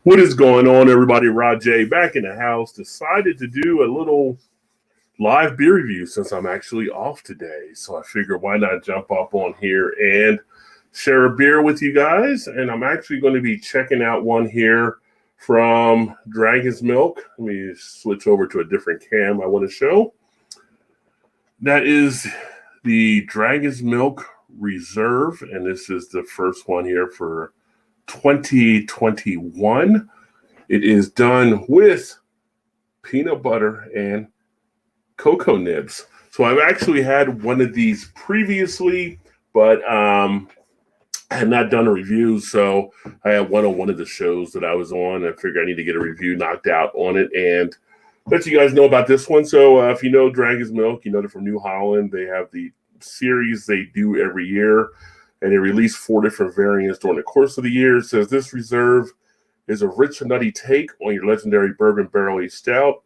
What is going on, everybody? Rajay back in the house. Decided to do a little live beer review since I'm actually off today. So I figured why not jump up on here and share a beer with you guys. And I'm actually going to be checking out one here from Dragon's Milk. Let me switch over to a different cam I want to show. That is the Dragon's Milk Reserve. And this is the first one here for 2021. It is done with peanut butter and cocoa nibs. So I've actually had one of these previously, but I had not done a review. So I had one on one of the shows that I was on. I figured I need to get a review knocked out on it and let you guys know about this one. So if you know Dragon's Milk, you know they're from New Holland. They have the series they do every year, and they release 4 different variants during the course of the year. It says this reserve is a rich and nutty take on your legendary bourbon barrel-aged stout.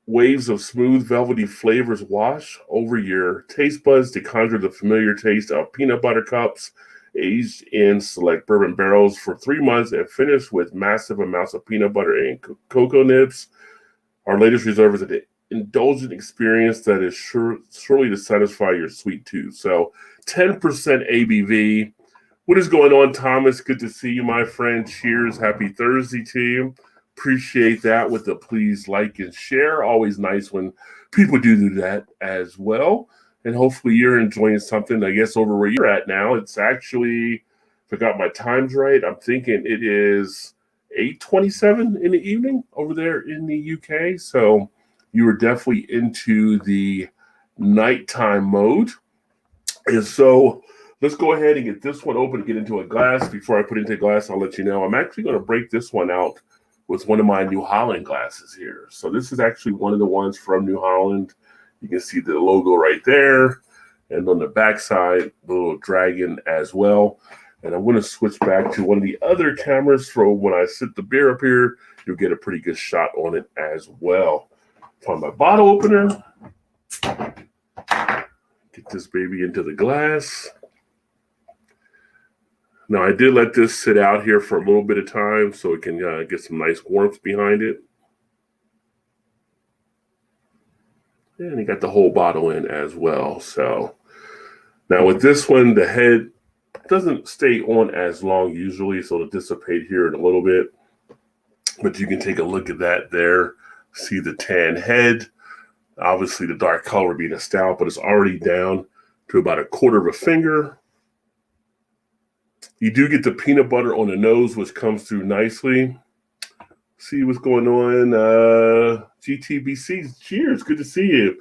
Waves of smooth, velvety flavors wash over your taste buds to conjure the familiar taste of peanut butter cups aged in select bourbon barrels for 3 months and finished with massive amounts of peanut butter and cocoa nibs. Our latest reserve is an indulgent experience that is surely to satisfy your sweet tooth. So 10% ABV. What is going on, Thomas? Good to see you, my friend. Cheers. Happy Thursday to you. Appreciate that with the please like and share. Always nice when people do that as well. And hopefully you're enjoying something, I guess, over where you're at now. It's actually, if I got my times right, I'm thinking it is 8:27 in the evening over there in the UK. So you were definitely into the nighttime mode. And so let's go ahead and get this one open and get into a glass. Before I put it into a glass, I'll let you know I'm actually going to break this one out with one of my New Holland glasses here. So this is actually one of the ones from New Holland. You can see the logo right there. And on the backside, the little dragon as well. And I'm going to switch back to one of the other cameras for when I sit the beer up here, you'll get a pretty good shot on it as well. Find my bottle opener. Get this baby into the glass. Now, I did let this sit out here for a little bit of time so it can get some nice warmth behind it. And you got the whole bottle in as well. So now with this one, the head doesn't stay on as long usually, so it'll dissipate here in a little bit. But you can take a look at that there. See the tan head. Obviously, the dark color being a stout, but it's already down to about 1/4 of a finger. You do get the peanut butter on the nose, which comes through nicely. See what's going on. GTBC, cheers. Good to see you.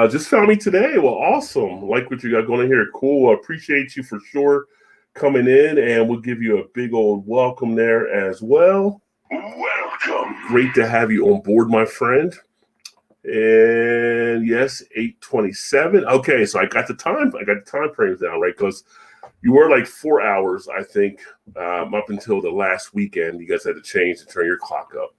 Just found me today. Well, awesome. Like what you got going on here. Cool. I appreciate you for sure coming in, and we'll give you a big old welcome there as well. Welcome. Great to have you on board, my friend. And yes, 8:27. Okay, so I got the time frames down, right? Because you were like 4 hours, I think, up until the last weekend. You guys had to change to turn your clock up.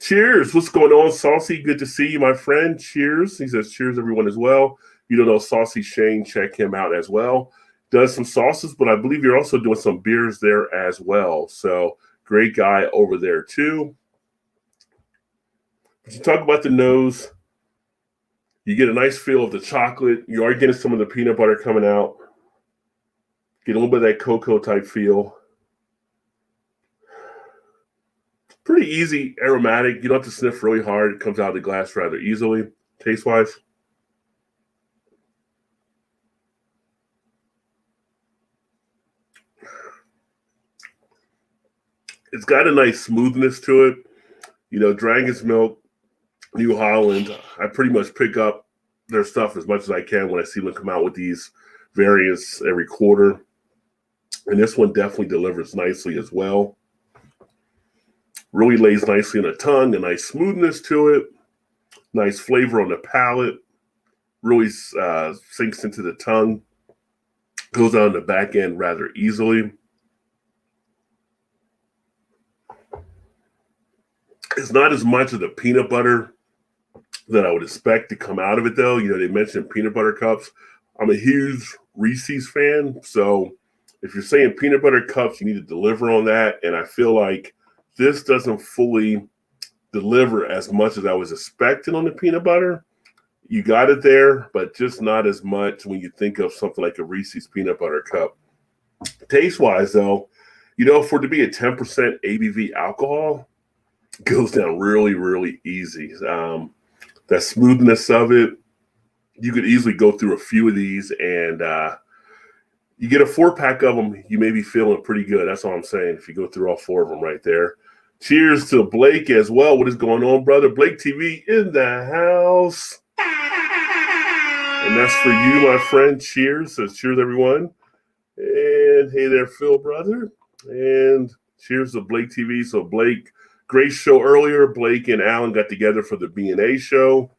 Cheers. What's going on, Saucy? Good to see you, my friend. Cheers. He says cheers, everyone, as well. You don't know Saucy Shane, check him out as well. Does some sauces, but I believe you're also doing some beers there as well. So great guy over there, too. But you talk about the nose. You get a nice feel of the chocolate. You are getting some of the peanut butter coming out. Get a little bit of that cocoa type feel. Pretty easy, aromatic. You don't have to sniff really hard. It comes out of the glass rather easily, taste-wise. It's got a nice smoothness to it. You know, Dragon's Milk, New Holland, I pretty much pick up their stuff as much as I can when I see them come out with these variants every quarter. And this one definitely delivers nicely as well. Really lays nicely on the tongue, a nice smoothness to it. Nice flavor on the palate. Really sinks into the tongue. Goes on the back end rather easily. It's not as much of the peanut butter that I would expect to come out of it, though. You know, they mentioned peanut butter cups. I'm a huge Reese's fan, so if you're saying peanut butter cups, you need to deliver on that. And I feel like this doesn't fully deliver as much as I was expecting on the peanut butter. You got it there, but just not as much when you think of something like a Reese's peanut butter cup. Taste-wise, though, for it to be a 10% ABV alcohol, it goes down really, really easy. That smoothness of it, you could easily go through a few of these, and you get a 4-pack of them, you may be feeling pretty good. That's all I'm saying, if you go through all 4 of them right there. Cheers to Blake as well. What is going on, brother? Blake TV in the house. And that's for you, my friend. Cheers. So cheers, everyone. And hey there, Phil, brother. And cheers to Blake TV. So Blake, great show earlier. Blake and Alan got together for the B&A show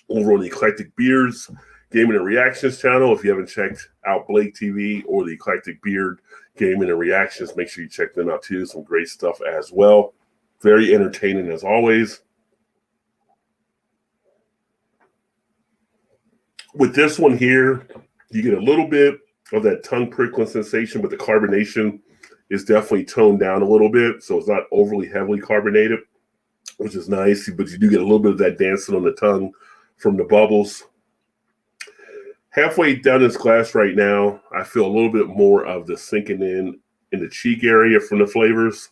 over on the Eclectic Beers Gaming and Reactions channel. If you haven't checked out Blake TV or the Eclectic Beard Gaming and Reactions, make sure you check them out too. Some great stuff as well. Very entertaining as always. With this one here, you get a little bit of that tongue prickling sensation, but the carbonation is definitely toned down a little bit, so it's not overly heavily carbonated, which is nice, but you do get a little bit of that dancing on the tongue from the bubbles. Halfway down this glass right now, I feel a little bit more of the sinking in the cheek area from the flavors.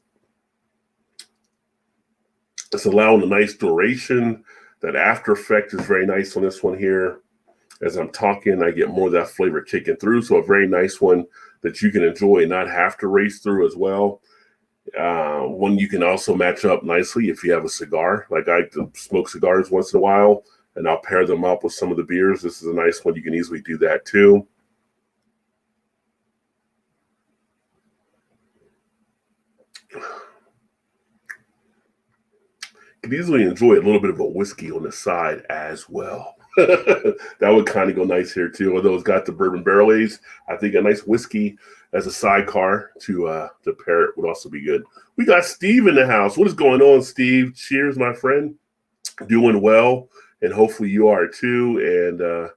It's allowing a nice duration. That after effect is very nice on this one here. As I'm talking, I get more of that flavor kicking through. So a very nice one that you can enjoy and not have to race through as well. One you can also match up nicely if you have a cigar. Like I smoke cigars once in a while, and I'll pair them up with some of the beers. This is a nice one. You can easily do that too. You can easily enjoy a little bit of a whiskey on the side as well. That would kind of go nice here too. Although it's got the bourbon barrel aged, I think a nice whiskey as a sidecar to pair it would also be good. We got Steve in the house. What is going on, Steve? Cheers, my friend. Doing well, and hopefully you are too. And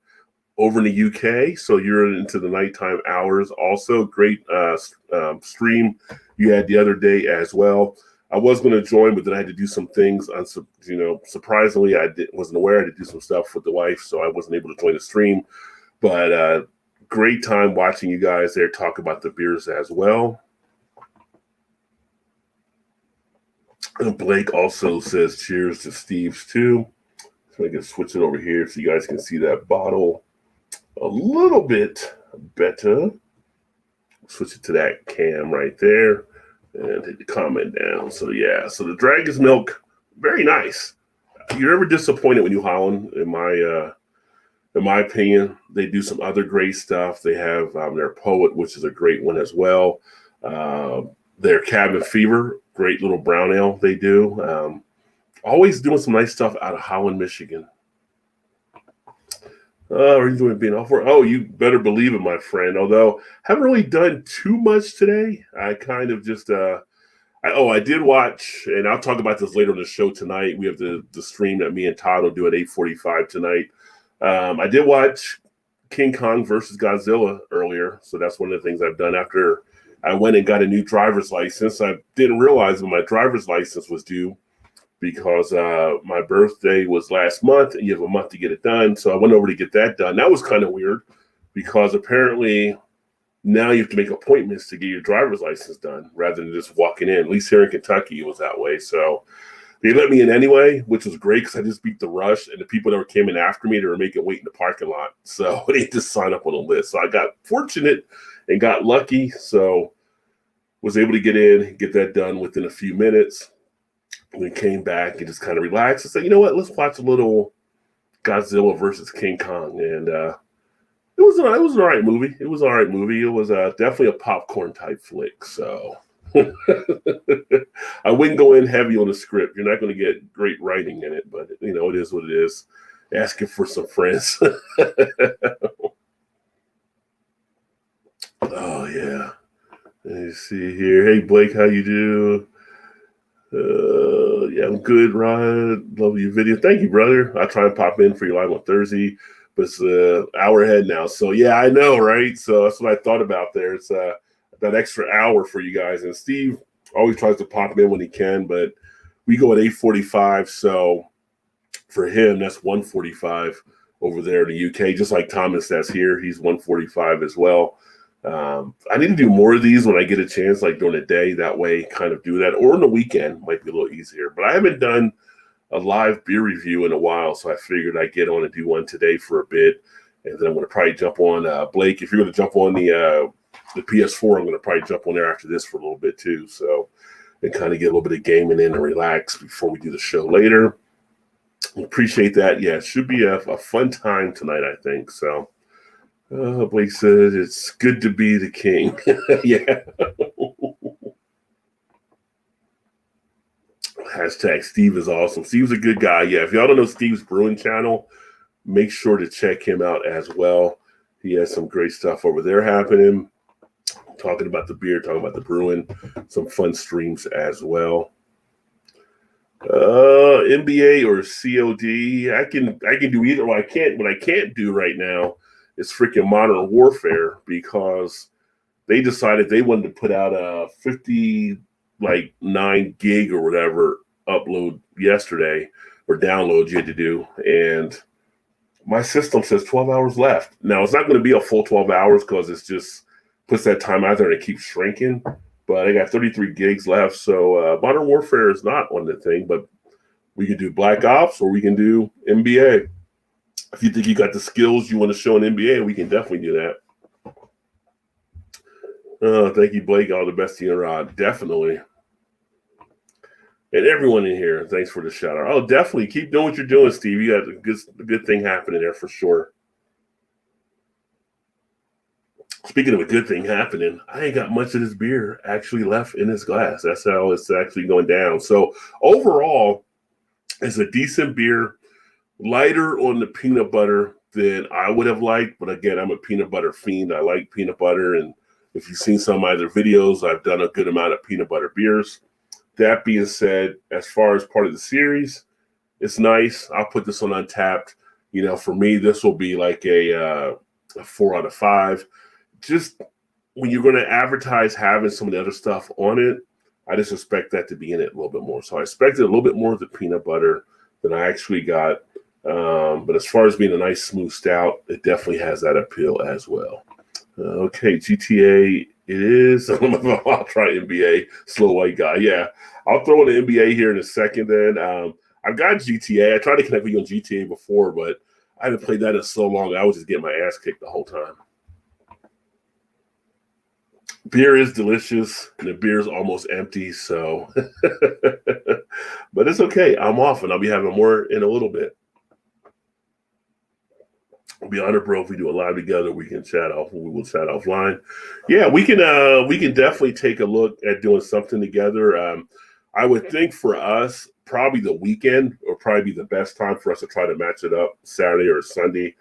over in the UK, so you're into the nighttime hours. Also, great stream you had the other day as well. I was going to join, but then I had to do some things. Surprisingly, wasn't aware I had to do some stuff with the wife, so I wasn't able to join the stream. But great time watching you guys there talk about the beers as well. And Blake also says cheers to Steve's too. So I can switch it over here so you guys can see that bottle a little bit better. Switch it to that cam right there. And hit the comment down. So yeah, so the Dragon's Milk, very nice. You're never disappointed when you Holland, in my opinion. They do some other great stuff. They have their Poet, which is a great one as well. Their Cabin Fever, great little brown ale they do. Always doing some nice stuff out of Holland, Michigan. Are you doing being off work? Oh, you better believe it, my friend. Although haven't really done too much today. I kind of just I did watch, and I'll talk about this later in the show tonight. We have the stream that me and Todd will do at 8:45 tonight. I did watch King Kong versus Godzilla earlier, so that's one of the things I've done after I went and got a new driver's license. I didn't realize when my driver's license was due, because my birthday was last month and you have a month to get it done. So I went over to get that done. That was kind of weird because apparently now you have to make appointments to get your driver's license done rather than just walking in. At least here in Kentucky, it was that way. So they let me in anyway, which was great because I just beat the rush. And the people that came in after me, they were making wait in the parking lot. So they just signed up on the list. So I got fortunate and got lucky. So was able to get in, get that done within a few minutes. We came back and just kind of relaxed and said, you know what, let's watch a little Godzilla versus King Kong. And it was an all right movie. It was definitely a popcorn type flick. So I wouldn't go in heavy on the script. You're not going to get great writing in it, but it is what it is. Asking for some friends. Oh yeah. Let me see here. Hey Blake, how you do? Yeah, I'm good, Rod. Love your video. Thank you, brother. I'll try and pop in for you live on Thursday, but it's an hour ahead now. So yeah, I know, right? So that's what I thought about there. It's that extra hour for you guys. And Steve always tries to pop in when he can, but we go at 8:45. So for him, that's 1:45 over there in the UK. Just like Thomas says here, he's 1:45 as well. I need to do more of these when I get a chance, like during the day. That way, kind of do that, or on the weekend might be a little easier. But I haven't done a live beer review in a while, so I figured I'd get on and do one today for a bit, and then I'm going to probably jump on Blake. If you're going to jump on the PS4, I'm going to probably jump on there after this for a little bit too, so and kind of get a little bit of gaming in and relax before we do the show later. Appreciate that. Yeah, it should be a fun time tonight, I think. So Blake said it's good to be the king. Yeah. Hashtag Steve is awesome. Steve's a good guy. Yeah, if y'all don't know Steve's Brewing channel, make sure to check him out as well. He has some great stuff over there happening. Talking about the beer, talking about the brewing, some fun streams as well. NBA or COD. I can do either. What I can't do right now is freaking Modern Warfare, because they decided they wanted to put out a 9 gig or whatever upload yesterday, or download you had to do, and my system says 12 hours left. Now it's not going to be a full 12 hours because it's just puts that time out there and it keeps shrinking. But I got 33 gigs left, so Modern Warfare is not on the thing. But we can do Black Ops or we can do NBA. If you think you got the skills you want to show in NBA, we can definitely do that. Thank you, Blake. All the best to you, Rod. Definitely. And everyone in here, thanks for the shout out. Oh, definitely. Keep doing what you're doing, Steve. You got a good thing happening there for sure. Speaking of a good thing happening, I ain't got much of this beer actually left in this glass. That's how it's actually going down. So overall, it's a decent beer, lighter on the peanut butter than I would have liked. But again, I'm a peanut butter fiend. I like peanut butter. And if you've seen some of my other videos, I've done a good amount of peanut butter beers. That being said, as far as part of the series, it's nice. I'll put this on Untapped. You know, for me, this will be like a 4 out of 5. Just when you're going to advertise having some of the other stuff on it, I just expect that to be in it a little bit more. So I expected a little bit more of the peanut butter than I actually got. But as far as being a nice, smooth stout, it definitely has that appeal as well. Okay, GTA it is. I'll try NBA, slow white guy. Yeah, I'll throw in the NBA here in a second then. I've got GTA. I tried to connect with you on GTA before, but I haven't played that in so long. I was just getting my ass kicked the whole time. Beer is delicious, and the beer is almost empty, so. But it's okay. I'm off, and I'll be having more in a little bit. I'll be honored, bro. If we do a live together, we can chat off. We will chat offline. Yeah, we can definitely take a look at doing something together. I would think for us, probably the weekend or probably be the best time for us to try to match it up, Saturday or Sunday.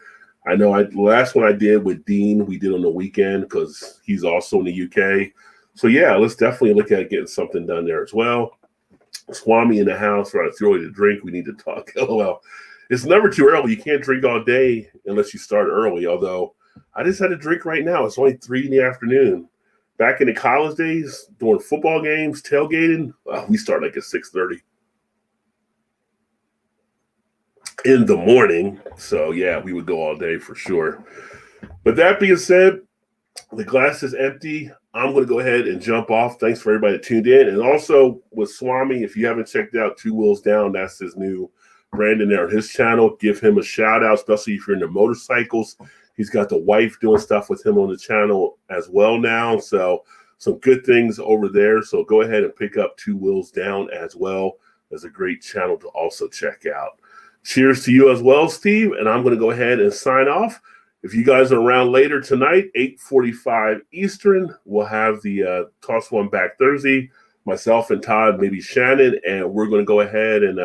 I know the last one I did with Dean, we did on the weekend because he's also in the UK. So, yeah, let's definitely look at getting something done there as well. Swami in the house, right? It's too early to drink. We need to talk. LOL. It's never too early. You can't drink all day unless you start early, although I just had a drink right now. It's only 3 in the afternoon. Back in the college days, doing football games, tailgating, we start like at 6:30 in the morning. So, yeah, we would go all day for sure. But that being said, the glass is empty. I'm going to go ahead and jump off. Thanks for everybody that tuned in. And also with Swami, if you haven't checked out Two Wheels Down, that's his new brand in there on his channel. Give him a shout out, especially if you're into motorcycles. He's got the wife doing stuff with him on the channel as well now. So some good things over there. So go ahead and pick up Two Wheels Down as well. That's a great channel to also check out. Cheers to you as well, Steve. And I'm going to go ahead and sign off. If you guys are around later tonight, 8:45 Eastern, we'll have the Toss One Back Thursday. Myself and Todd, maybe Shannon, and we're going to go ahead and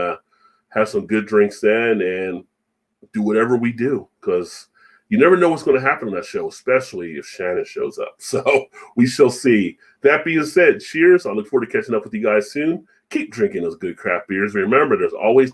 have some good drinks then and do whatever we do, because you never know what's going to happen on that show, especially if Shannon shows up. So we shall see. That being said, cheers. I look forward to catching up with you guys soon. Keep drinking those good craft beers. Remember, there's always time.